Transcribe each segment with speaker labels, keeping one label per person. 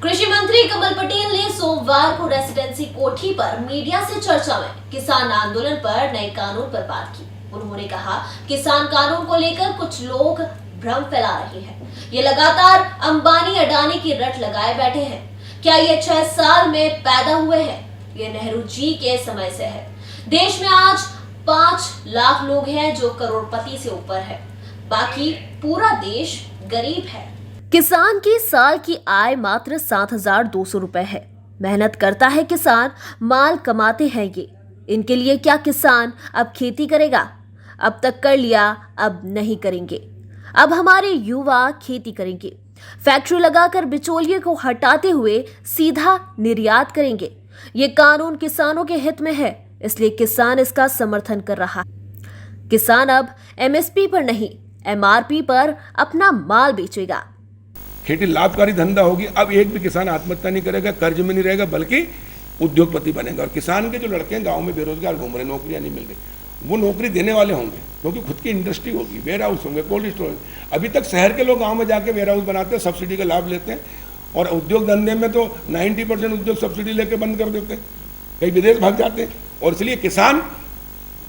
Speaker 1: कृषि मंत्री कमल पटेल ने सोमवार को रेसिडेंसी कोठी पर मीडिया से चर्चा में किसान आंदोलन पर नए कानून पर बात की। उन्होंने कहा, किसान कानून को लेकर कुछ लोग भ्रम फैला रहे हैं। ये लगातार अंबानी अडानी की रट लगाए बैठे हैं। क्या ये 6 साल में पैदा हुए हैं? ये नेहरू जी के समय से है। देश में आज 5 लाख लोग हैं जो करोड़पति से ऊपर है, बाकी पूरा देश गरीब है। किसान की साल की आय मात्र 7,200 रुपए है। मेहनत करता है किसान, माल कमाते हैं ये। इनके लिए क्या किसान अब खेती करेगा? अब तक कर लिया, अब नहीं करेंगे। अब हमारे युवा खेती करेंगे। फैक्ट्री लगाकर बिचौलिए को हटाते हुए सीधा निर्यात करेंगे। ये कानून किसानों के हित में है, इसलिए किसान इसका समर्थन कर रहा है। किसान अब एमएसपी पर नहीं, एमआरपी पर अपना माल बेचेगा।
Speaker 2: खेती लाभकारी धंधा होगी। अब एक भी किसान आत्महत्या नहीं करेगा, कर्ज में नहीं रहेगा, बल्कि उद्योगपति बनेगा। और किसान के जो लड़के हैं गांव में बेरोजगार घूम रहे, नौकरियां नहीं मिल रही, वो नौकरी देने वाले होंगे, क्योंकि खुद की इंडस्ट्री होगी, वेयर हाउस होंगे, कोल्ड स्टोरेज। अभी तक शहर के लोग गाँव में जाके वेयर हाउस बनाते हैं, सब्सिडी का लाभ लेते हैं। और उद्योग धंधे में तो 90% उद्योग सब्सिडी लेके बंद कर देते हैं, कई विदेश भाग जाते हैं। और इसलिए किसान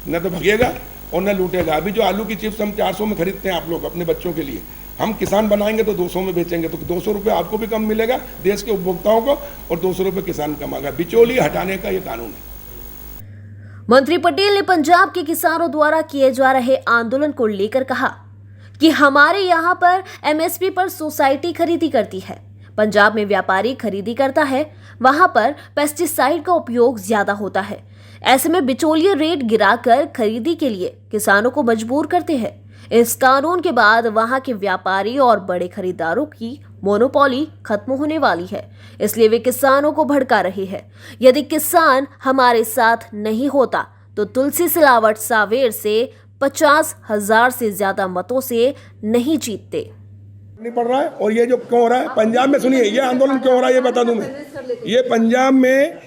Speaker 2: न तो भगेगा और न लूटेगा। अभी जो आलू की चिप्स हम 400 में खरीदते हैं आप लोग अपने बच्चों के लिए, हम किसान बनाएंगे तो 200 में बेचेंगे, तो 200 रुपये आपको भी कम मिलेगा, देश के उपभोक्ताओं को, और 200 रुपये किसान कमाएगा। बिचौली हटाने का ये कानून है।
Speaker 1: मंत्री पटेल ने पंजाब के किसानों द्वारा किए जा रहे आंदोलन को लेकर कहा कि हमारे यहाँ पर एमएसपी पर सोसाइटी खरीदी करती है। पंजाब में व्यापारी खरीदी करता है, वहां पर पेस्टिसाइड का उपयोग ज्यादा होता है। ऐसे में बिचौलिए रेट गिराकर खरीदी के लिए किसानों को मजबूर करते हैं। इस कानून के बाद वहां के व्यापारी और बड़े खरीदारों की मोनोपोली खत्म होने वाली है, इसलिए वे किसानों को भड़का रहे हैं। यदि किसान हमारे साथ नहीं होता तो तुलसी सिलावट सावेर से 50,000 से ज्यादा मतों से नहीं जीतते।
Speaker 2: नहीं पड़ रहा है। और ये जो क्यों हो रहा है पंजाब में, सुनिए, ये आंदोलन क्यों हो रहा है ये बता दूं मैं। ये पंजाब में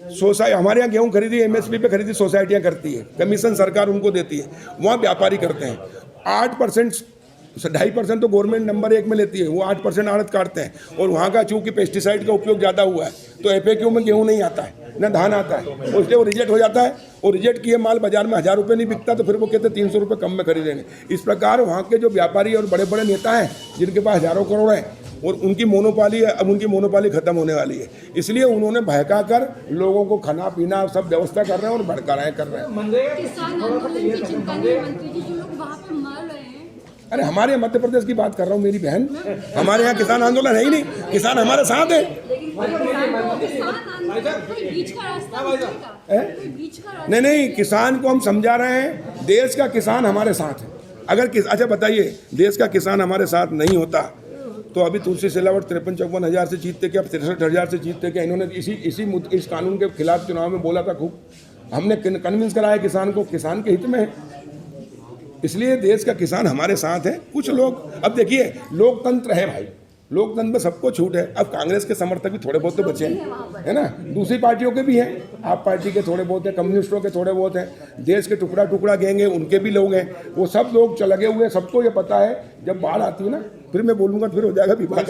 Speaker 2: सोसाइटी, हमारे यहाँ गेहूँ खरीदी एमएसपी पे खरीदी सोसाइटियाँ करती है, कमीशन सरकार उनको देती है, वहाँ व्यापारी करते हैं। 8%, 2.5% तो गवर्नमेंट नंबर 1 में लेती है, वो 8% आड़त काटते हैं। और वहाँ का चूँकि पेस्टिसाइड का उपयोग ज़्यादा हुआ है, तो एफएक्यू में गेहूँ नहीं आता है, न धान आता है, और इसलिए वो रिजेक्ट हो जाता है। और रिजेक्ट किए माल बाजार में 1,000 रुपये नहीं बिकता, तो फिर वो कहते हैं 300 रुपये कम में खरीदेंगे। इस प्रकार वहाँ के जो व्यापारी और बड़े बड़े नेता हैं, जिनके पास हजारों करोड़ हैं, और उनकी मोनोपाली है, अब उनकी मोनोपाली खत्म होने वाली है। इसलिए उन्होंने बहका कर लोगों को खाना पीना सब व्यवस्था कर रहे हैं और भड़का रहे कर रहे हैं।
Speaker 3: किसान आंदोलन की चिंता नहीं, मंत्री जी, जो लोग वहाँ पे मर रहे हैं।
Speaker 2: अरे हमारे मध्य प्रदेश की बात कर रहा हूँ मेरी बहन, हमारे यहाँ किसान आंदोलन है ही नहीं, किसान हमारे साथ है। नहीं, किसान को हम समझा रहे हैं, देश का किसान हमारे साथ है। अगर अच्छा बताइए, देश का किसान हमारे साथ नहीं होता तो अभी तुलसी सिलावट 53-54 हज़ार से जीतते क्या, 63,000 से जीतते क्या। इन्होंने इस कानून के खिलाफ चुनाव में बोला था खूब। हमने कन्विंस कराया किसान को, किसान के हित में है, इसलिए देश का किसान हमारे साथ है। कुछ लोग, अब देखिए, लोकतंत्र है भाई, लोकतंत्र में सबको छूट है। अब कांग्रेस के समर्थक भी थोड़े बहुत तो बचे हैं, है ना, दूसरी पार्टियों के भी हैं, आप पार्टी के थोड़े बहुत हैं, कम्युनिस्टों के थोड़े बहुत हैं, देश के टुकड़ा टुकड़ा गैंग है, उनके भी लोग हैं। वो सब लोग लगे हुए हैं, सबको ये पता है जब बाढ़ आती है ना, फिर मैं बोलूँगा फिर हो जाएगा विवाद।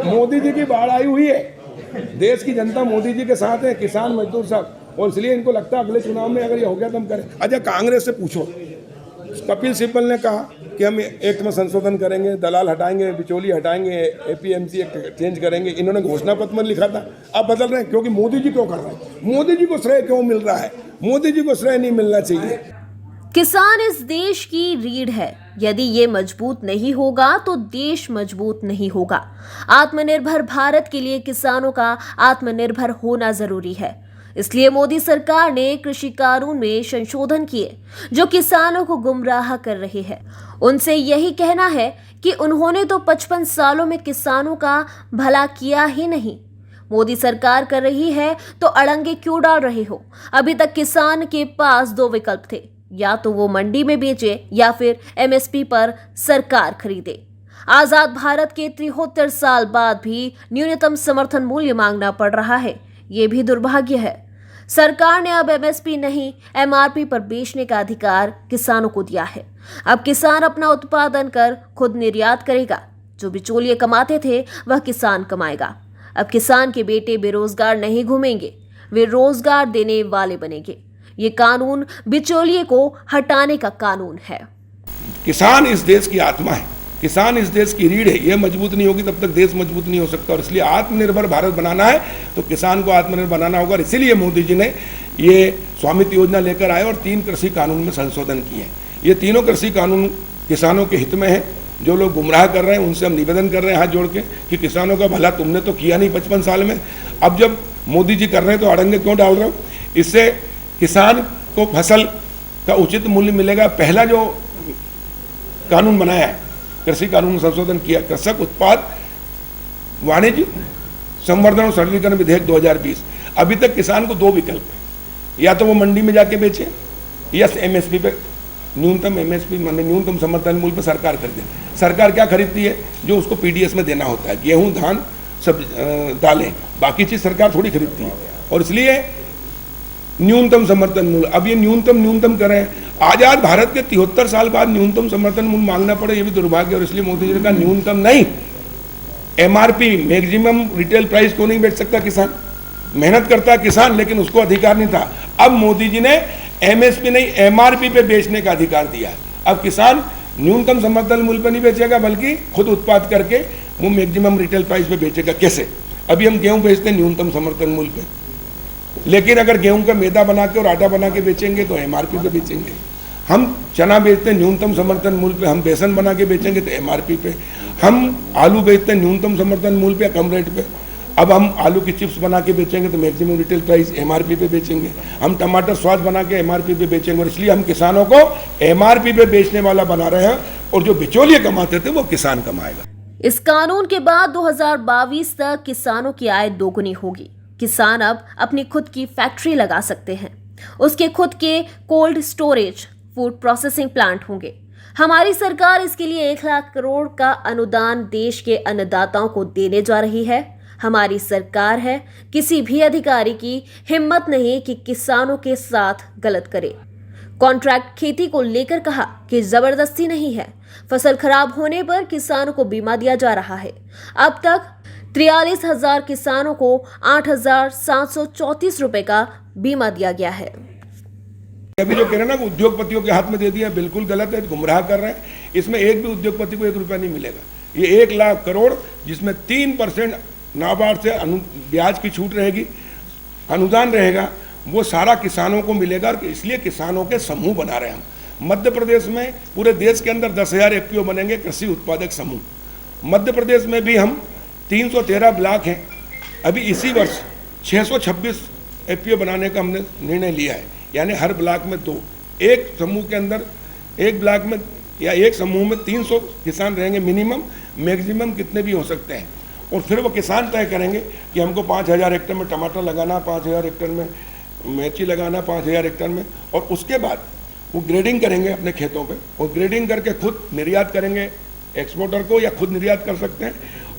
Speaker 2: मोदी जी की बाढ़ आई हुई है, देश की जनता मोदी जी के साथ है, किसान मजदूर सब, और इसलिए इनको लगता है अगले चुनाव में अगर ये हो गया तो हम करें। अच्छा, कांग्रेस से पूछो, कपिल सिब्बल ने कहा कि हम एक्ट में संशोधन करेंगे, दलाल हटाएंगे, बिचौली हटाएंगे, एपीएमसी एक्ट चेंज करेंगे। इन्होंने घोषणा पत्र में लिखा था, अब बदल रहे हैं क्योंकि मोदी जी क्यों कर रहे हैं। मोदी जी को श्रेय क्यों मिल रहा है? मोदी जी को श्रेय नहीं मिलना चाहिए।
Speaker 1: किसान इस देश की रीढ़ है। यदि ये मजबूत नहीं होगा तो देश मजबूत नहीं होगा। आत्मनिर्भर भारत के लिए किसानों का आत्मनिर्भर होना जरूरी है। इसलिए मोदी सरकार ने कृषि कानून में संशोधन किए जो किसानों को गुमराह कर रहे हैं। उनसे यही कहना है कि उन्होंने तो 55 सालों में किसानों का भला किया ही नहीं। मोदी सरकार कर रही है तो अड़ंगे क्यों डाल रहे हो? अभी तक किसान के पास 2 विकल्प थे, या तो वो मंडी में बेचे या फिर एमएसपी पर सरकार खरीदे। आजाद भारत के 73 साल बाद भी न्यूनतम समर्थन मूल्य मांगना पड़ रहा है, ये भी दुर्भाग्य है। सरकार ने अब एमएसपी नहीं, एमआरपी पर बेचने का अधिकार किसानों को दिया है। अब किसान अपना उत्पादन कर खुद निर्यात करेगा। जो बिचौलिए कमाते थे वह किसान कमाएगा। अब किसान के बेटे बेरोजगार नहीं घूमेंगे, वे रोजगार देने वाले बनेंगे। ये कानून बिचौलिए को हटाने का कानून है।
Speaker 2: किसान इस देश की आत्मा है, किसान इस देश की रीढ़ है। ये मजबूत नहीं होगी तब तक देश मजबूत नहीं हो सकता। और इसलिए आत्मनिर्भर भारत बनाना है तो किसान को आत्मनिर्भर बनाना होगा। इसीलिए मोदी जी ने ये स्वामित्व योजना लेकर आए और 3 कृषि कानून में संशोधन किए। ये तीनों कृषि कानून किसानों के हित में है। जो लोग गुमराह कर रहे हैं उनसे हम निवेदन कर रहे हैं हाथ जोड़ के कि किसानों का भला तुमने तो किया नहीं 55 साल में, अब जब मोदी जी कर रहे हैं तो अड़ंगे क्यों डाल रहे हो। इससे किसान को फसल का उचित मूल्य मिलेगा। पहला जो कानून बनाया है, कृषि कानून में संशोधन किया, कृषक उत्पाद वाणिज्य संवर्धन और सरलीकरण विधेयक 2020। अभी तक किसान को 2 विकल्प है, या तो वो मंडी में जाके बेचे या एमएसपी पे, न्यूनतम एमएसपी माने न्यूनतम समर्थन मूल्य पर सरकार खरीदे। सरकार क्या खरीदती है? जो उसको पीडीएस में देना होता है, गेहूं, धान, सब दालें, बाकी चीज सरकार थोड़ी खरीदती है। और इसलिए न्यूनतम समर्थन मूल्य, अब ये न्यूनतम करें। आजाद भारत के 73 साल बाद न्यूनतम समर्थन मूल्य मांगना पड़े, ये भी दुर्भाग्य। और इसलिए मोदी जी ने कहा न्यूनतम नहीं, एमआरपी मैक्सिमम रिटेल प्राइस को नहीं बेच सकता किसान। मेहनत करता है किसान, लेकिन उसको अधिकार नहीं था। अब मोदी जी ने एमएसपी नहीं, एमआरपी पे बेचने का अधिकार दिया। अब किसान न्यूनतम समर्थन मूल्य पर नहीं बेचेगा, बल्कि खुद उत्पाद करके वो मैक्सिमम रिटेल प्राइस पे बेचेगा। कैसे? अभी हम गेहूं बेचते हैं न्यूनतम समर्थन मूल्य पे, लेकिन अगर गेहूं का मैदा बना के और आटा बना के बेचेंगे तो एमआरपी पे बेचेंगे। हम चना बेचते हैं न्यूनतम समर्थन मूल्य पे, हम बेसन बना के बेचेंगे तो एमआरपी पे। हम आलू बेचते हैं न्यूनतम समर्थन मूल्य पे, कम रेट पे। अब हम आलू की चिप्स बना के बेचेंगे तो मैक्सिमम रिटेल प्राइस एमआरपी पे बेचेंगे। हम टमाटर सॉस बना के एमआरपी पे बेचेंगे। और इसलिए हम किसानों को एमआरपी पे बेचने वाला बना रहे हैं, और जो बिचौलिए कमाते थे वो किसान कमाएगा।
Speaker 1: इस कानून के बाद 2022 तक किसानों की आय दोगुनी होगी। किसान अब अपनी खुद की फैक्ट्री लगा सकते हैं, उसके खुद के cold storage, food processing plant होंगे। हमारी सरकार इसके लिए 1 लाख करोड़ का अनुदान देश के अन्नदाताओं को देने जा रही है। हमारी सरकार है, किसी भी अधिकारी की हिम्मत नहीं कि किसानों के साथ गलत करे। कॉन्ट्रैक्ट खेती को लेकर कहा कि जबरदस्ती नहीं है। फसल खराब होने पर किसानों को बीमा दिया जा रहा है। अब तक 43,000 किसानों को 8,734 रुपए का बीमा दिया गया है।
Speaker 2: अभी जो कह रहे हैं ना कि उद्योगपतियों के हाथ में दे दिया, बिल्कुल गलत है, गुमराह कर रहे हैं। इसमें एक भी उद्योगपति को 1 रुपया नहीं मिलेगा। ये 1 लाख करोड़, जिसमें 3% नाबार्ड से ब्याज की छूट रहेगी, अनुदान रहेगा, वो सारा किसानों को मिलेगा। और इसलिए किसानों के समूह बना रहे हैं हम। मध्य प्रदेश में पूरे देश के अंदर 10,000 एफपीओ बनेंगे, कृषि उत्पादक समूह। मध्य प्रदेश में भी हम 313 ब्लॉक हैं। अभी इसी वर्ष 626 एफपीओ बनाने का हमने निर्णय लिया है, यानी हर ब्लॉक में 2। एक समूह के अंदर, एक ब्लॉक में या एक समूह में 300 किसान रहेंगे मिनिमम, मैक्सिमम कितने भी हो सकते हैं। और फिर वो किसान तय करेंगे कि हमको 5,000 हेक्टेयर में टमाटर लगाना, 5,000 हेक्टेयर में मिर्ची लगाना, 5,000 हेक्टेयर में। और उसके बाद वो ग्रेडिंग करेंगे अपने खेतों पे, और ग्रेडिंग करके खुद निर्यात करेंगे एक्सपोर्टर को, या खुद निर्यात कर सकते हैं।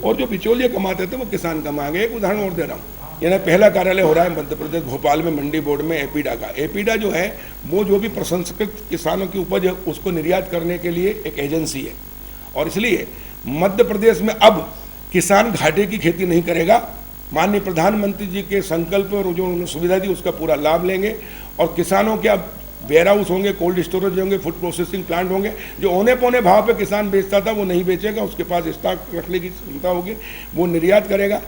Speaker 2: और जो बिचौलिए कमाते थे वो किसान कमाएंगे। एक उदाहरण और दे रहा हूँ, यानी पहला कार्यालय हो रहा है मध्य प्रदेश भोपाल में मंडी बोर्ड में एपीडा का। एपीडा जो है वो जो भी प्रसंस्कृत किसानों की उपज है उसको निर्यात करने के लिए एक एजेंसी है। और इसलिए मध्य प्रदेश में अब किसान घाटे की खेती नहीं करेगा। माननीय प्रधानमंत्री जी के संकल्प और जो उन्होंने सुविधा दी उसका पूरा लाभ लेंगे। और किसानों के अब वेयर हाउस होंगे, कोल्ड स्टोरेज होंगे, फूड प्रोसेसिंग प्लांट होंगे। जो औने पौने भाव पे किसान बेचता था वो नहीं बेचेगा, उसके पास स्टॉक रखने की क्षमता होगी, वो निर्यात करेगा।